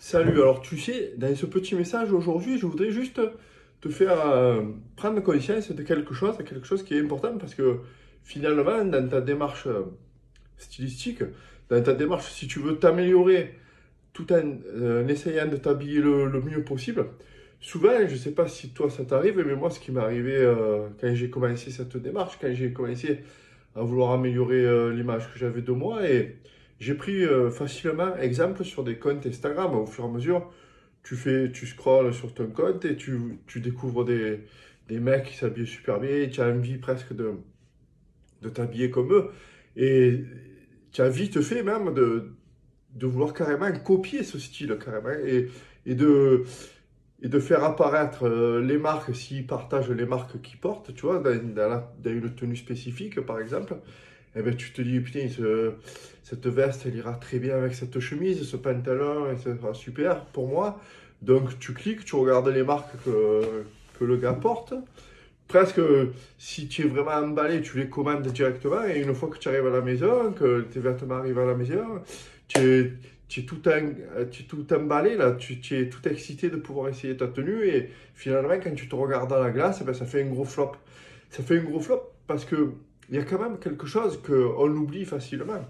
Salut, alors tu sais, dans ce petit message aujourd'hui, je voudrais juste te faire prendre conscience de quelque chose qui est important parce que finalement, dans ta démarche stylistique, dans ta démarche, si tu veux t'améliorer tout en essayant de t'habiller le mieux possible, souvent, je ne sais pas si toi ça t'arrive, mais moi, ce qui m'est arrivé quand j'ai commencé cette démarche, quand j'ai commencé à vouloir améliorer l'image que j'avais de moi, et j'ai pris facilement exemple sur des comptes Instagram au fur et à mesure tu scrolles sur ton compte et tu découvres des mecs qui s'habillent super bien et tu as envie presque de t'habiller comme eux. Et tu as vite fait même de vouloir carrément copier ce style, carrément, et de, et de faire apparaître les marques s'ils partagent les marques qu'ils portent, tu vois, dans une tenue spécifique, par exemple. Eh ben, tu te dis, putain, cette veste, elle ira très bien avec cette chemise, ce pantalon, et ça sera super pour moi. Donc, tu cliques, tu regardes les marques que le gars porte. Presque, si tu es vraiment emballé, tu les commandes directement. Et une fois que tu arrives à la maison, que tes vêtements arrivent à la maison, tu es, tu es tout emballé, là. Tu es tout excité de pouvoir essayer ta tenue. Et finalement, quand tu te regardes dans la glace, eh ben, ça fait un gros flop. Ça fait un gros flop parce que il y a quand même quelque chose qu'on oublie facilement.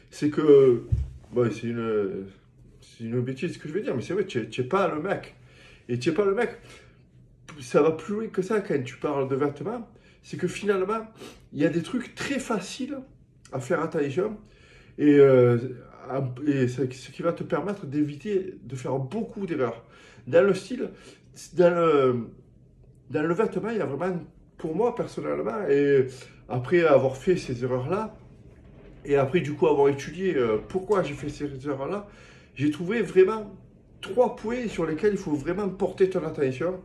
C'est que, bon, c'est une bêtise ce que je vais dire, mais c'est vrai, tu n'es pas le mec. Et tu n'es pas le mec. Ça va plus loin que ça quand tu parles de vêtements. C'est que finalement, il y a des trucs très faciles à faire attention. Et, ce qui va te permettre d'éviter de faire beaucoup d'erreurs. Dans le style, dans le, dans le vêtement, il y a vraiment, pour moi personnellement, et après avoir fait ces erreurs-là, et après du coup avoir étudié pourquoi j'ai fait ces erreurs-là, j'ai trouvé vraiment trois points sur lesquels il faut vraiment porter ton attention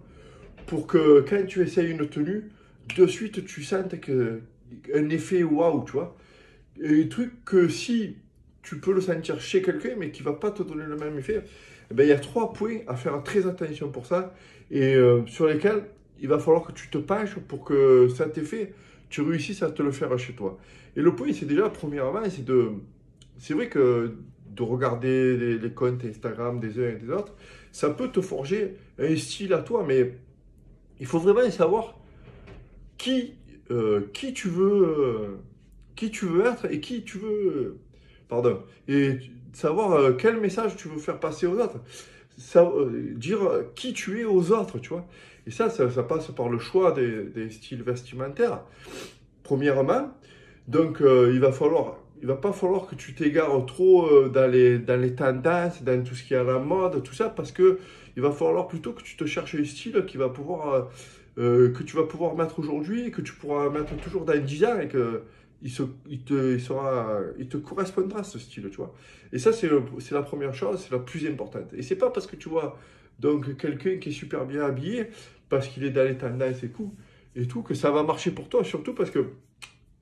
pour que quand tu essayes une tenue, de suite tu sentes un effet waouh, tu vois. Et un truc que si tu peux le sentir chez quelqu'un, mais qui va pas te donner le même effet, eh ben, il y a trois points à faire très attention pour ça, et sur lesquels il va falloir que tu te penches pour que cet effet, tu réussisses à te le faire chez toi. Et le point, c'est déjà, premièrement, c'est vrai que de regarder les comptes Instagram des uns et des autres, ça peut te forger un style à toi, mais il faut vraiment savoir qui, qui tu veux, qui tu veux être et qui tu veux, pardon, et savoir quel message tu veux faire passer aux autres. Dire qui tu es aux autres, tu vois. Et ça passe par le choix des styles vestimentaires, premièrement. Donc, il va pas falloir que tu t'égares trop dans les tendances, dans tout ce qui est à la mode, tout ça, parce que il va falloir plutôt que tu te cherches un style qui va pouvoir, que tu vas pouvoir mettre aujourd'hui, que tu pourras mettre toujours dans 10 ans et que il te correspondra ce style, tu vois. Et ça, c'est la première chose, c'est la plus importante. Et c'est pas parce que tu vois donc quelqu'un qui est super bien habillé, parce qu'il est dans les tendances et tout, que ça va marcher pour toi, surtout parce que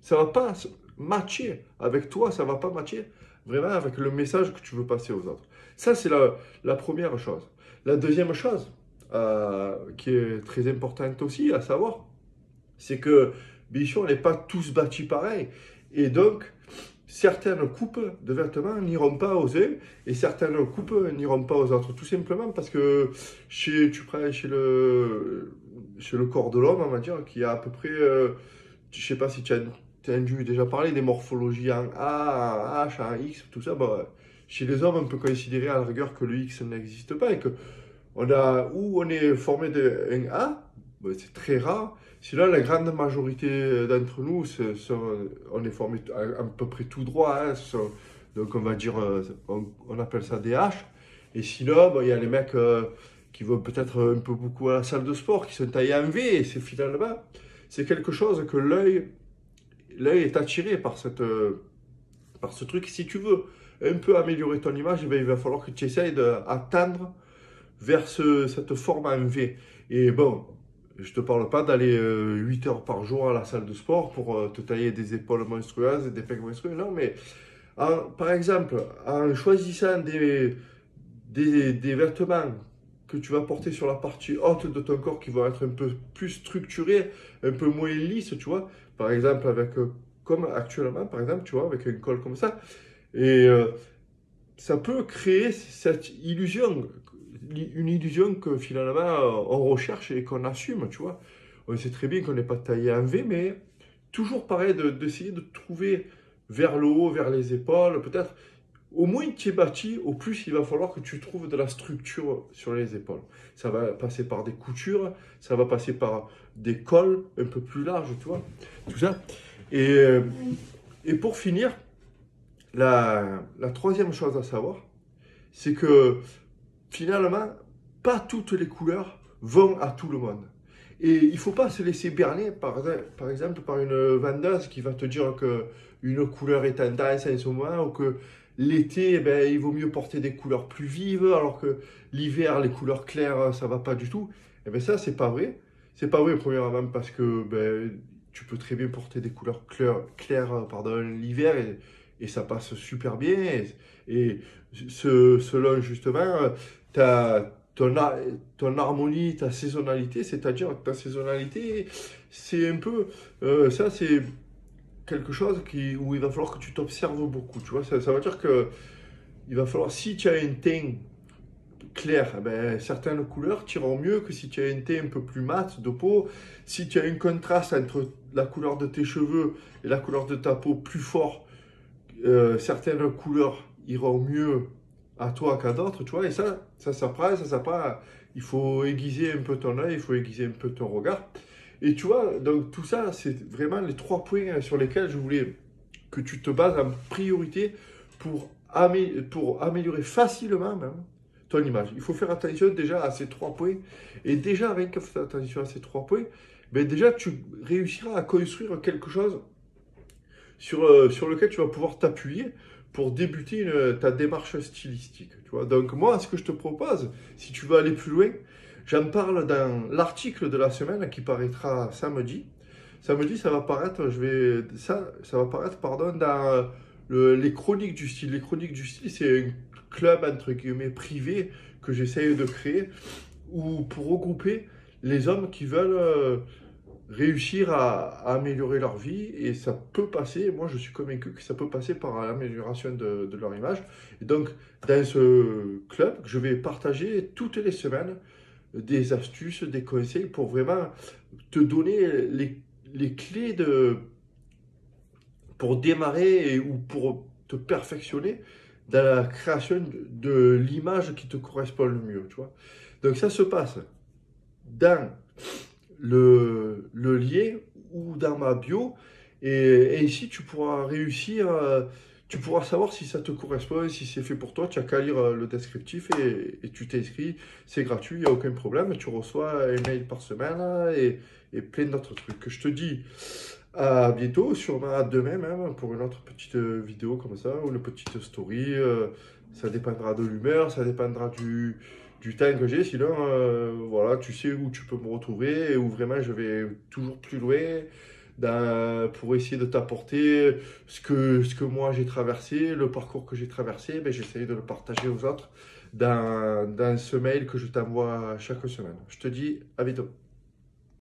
ça va pas matcher avec toi, ça va pas matcher vraiment avec le message que tu veux passer aux autres. Ça, c'est la première chose. La deuxième chose, qui est très importante aussi à savoir, c'est que Bichon n'est pas tous bâtis pareil. Et donc, certaines coupes de vêtements n'iront pas aux uns et certaines coupes n'iront pas aux autres. Tout simplement parce que tu prends chez le corps de l'homme, on va dire, qui a à peu près, je ne sais pas si tu as dû déjà parler des morphologies en A, en H, en X, tout ça. Bah, chez les hommes, on peut considérer à la rigueur que le X n'existe pas et que on est formé d'un A, bah, c'est très rare. Sinon, la grande majorité d'entre nous, on est formé à peu près tout droit, hein. Donc, on va dire, on appelle ça des H. Et sinon, bah, il y a les mecs qui vont peut-être un peu beaucoup à la salle de sport, qui sont taillés en V. Et c'est finalement, c'est quelque chose que l'œil est attiré par ce truc. Si tu veux un peu améliorer ton image, eh bien, il va falloir que tu essayes d'attendre vers cette forme en V. Et bon, je te parle pas d'aller 8 heures par jour à la salle de sport pour te tailler des épaules monstrueuses et des pecs monstrueux. Non, mais par exemple, en choisissant des vêtements que tu vas porter sur la partie haute de ton corps qui vont être un peu plus structurés, un peu moins lisses, tu vois. Par exemple, comme actuellement, par exemple, tu vois, avec un col comme ça. Et ça peut créer cette illusion, une illusion que finalement on recherche et qu'on assume, tu vois. On sait très bien qu'on n'est pas taillé en V, mais toujours pareil d'essayer de trouver vers le haut, vers les épaules, peut-être. Au moins tu es bâti, au plus il va falloir que tu trouves de la structure sur les épaules. Ça va passer par des coutures, ça va passer par des cols un peu plus larges, tu vois, tout ça. Et, euh, et pour finir, la troisième chose à savoir, c'est que finalement, pas toutes les couleurs vont à tout le monde. Et il ne faut pas se laisser berner, par exemple, par une vendeuse qui va te dire que une couleur est tendance en ce moment, ou que l'été, eh ben, il vaut mieux porter des couleurs plus vives, alors que l'hiver, les couleurs claires, ça va pas du tout. Et bien ça, c'est pas vrai. C'est pas vrai, premièrement, parce que ben, tu peux très bien porter des couleurs claires, pardon, l'hiver, et ça passe super bien. Et selon, justement, ton harmonie, ta saisonnalité, c'est-à-dire ta saisonnalité, c'est un peu, ça c'est quelque chose où il va falloir que tu t'observes beaucoup, tu vois, ça veut dire que il va falloir, si tu as un teint clair, eh ben, certaines couleurs tireront mieux que si tu as un teint un peu plus mat de peau, si tu as un contraste entre la couleur de tes cheveux et la couleur de ta peau plus fort, certaines couleurs iront mieux à toi qu'à d'autres, tu vois, et ça s'apprend, il faut aiguiser un peu ton œil, il faut aiguiser un peu ton regard. Et tu vois, donc tout ça, c'est vraiment les 3 points sur lesquels je voulais que tu te bases en priorité pour améliorer facilement même ton image. Il faut faire attention déjà à ces 3 points. Et déjà, rien que faire attention à ces 3 points, ben déjà, tu réussiras à construire quelque chose sur lequel tu vas pouvoir t'appuyer pour débuter ta démarche stylistique. Tu vois. Donc moi, ce que je te propose, si tu veux aller plus loin, j'en parle dans l'article de la semaine qui paraîtra samedi. Samedi, ça va paraître, ça va paraître, pardon, dans les chroniques du style. Les chroniques du style, c'est un club entre guillemets privé que j'essaye de créer pour regrouper les hommes qui veulent réussir à améliorer leur vie, et ça peut passer, moi je suis convaincu que ça peut passer par l'amélioration de leur image. Et donc dans ce club, je vais partager toutes les semaines des astuces, des conseils pour vraiment te donner les clés pour démarrer ou pour te perfectionner dans la création de l'image qui te correspond le mieux, tu vois. Donc ça se passe dans le lien ou dans ma bio. Et ici, tu pourras réussir, tu pourras savoir si ça te correspond, si c'est fait pour toi. Tu as qu'à lire le descriptif et tu t'inscris. C'est gratuit, il n'y a aucun problème. Tu reçois un mail par semaine et plein d'autres trucs. Je te dis à bientôt, sûrement à demain même, pour une autre petite vidéo comme ça, ou une petite story. Ça dépendra de l'humeur, ça dépendra du temps que j'ai. Sinon, voilà, tu sais où tu peux me retrouver et où vraiment je vais toujours plus loin pour essayer de t'apporter ce que moi j'ai traversé, le parcours que j'ai traversé. Ben, j'essaie de le partager aux autres dans ce mail que je t'envoie chaque semaine. Je te dis à bientôt.